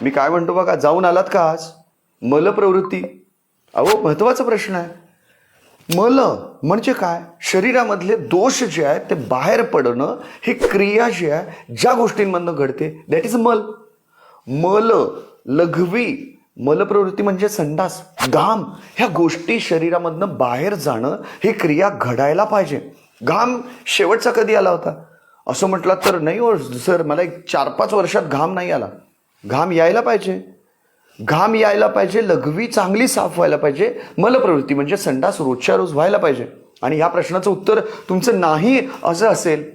मी काय म्हणतो बघा, जाऊन आलात का आज? मलप्रवृत्ती, अहो महत्वाचा प्रश्न आहे. मल म्हणजे काय? शरीरामधले दोष जे आहेत ते बाहेर पडणं, ही क्रिया जी आहे ज्या गोष्टींमधनं घडते दॅट इज मल. मल, लघवी, मलप्रवृत्ती म्हणजे संडास, घाम, ह्या गोष्टी शरीरामधनं बाहेर जाणं, ही क्रिया घडायला पाहिजे. घाम शेवटचा कधी आला होता असं म्हटलं तर नाही हो सर, मला एक 4-5 वर्षात घाम नाही आला. घाम यायला पाहिजे, घाम यायला पाहिजे, लघवी चांगली साफ व्हायला पाहिजे, मलप्रवृत्ती म्हणजे संडास रोजच्या रोज व्हायला पाहिजे. आणि ह्या प्रश्नाचं उत्तर तुमचं नाही असं असेल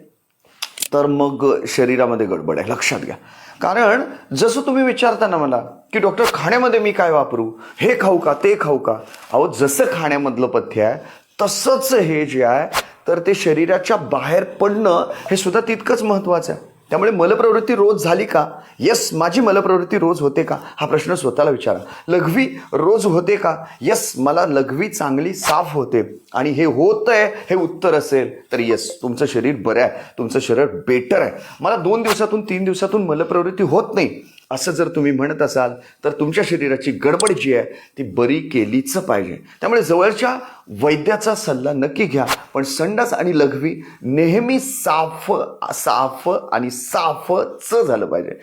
तर मग शरीरामध्ये गडबड आहे, लक्षात घ्या. कारण जसं तुम्ही विचारता ना मला की डॉक्टर खाण्यामध्ये मी काय वापरू, हे खाऊ का ते खाऊ का, अहो जसं खाण्यामधलं पथ्य आहे तसंच हे जे आहे तर ते शरीराच्या बाहेर पडणं हे सुद्धा तितकंच महत्वाचं आहे. त्यामुळे मलप्रवृत्ती रोज झाली का? यस, माझी मलप्रवृत्ती रोज होते का हा प्रश्न स्वतःला विचारा. लघवी रोज होते का? यस, मला लघवी चांगली साफ होते. आणि हे होतंय हे उत्तर असेल तर यस, तुमचं शरीर बरं आहे, तुमचं शरीर बेटर आहे. मला 2 दिवसातून 3 दिवसातून मलप्रवृत्ती होत नाही असं जर तुम्ही म्हणत असाल तर तुमच्या शरीराची गडबड जी आहे ती बरी केलीच पाहिजे. त्यामुळे जवळच्या वैद्याचा सल्ला नक्की घ्या, पण संडास आणि लघवी नेहमी साफ साफ आणि साफच झालं पाहिजे.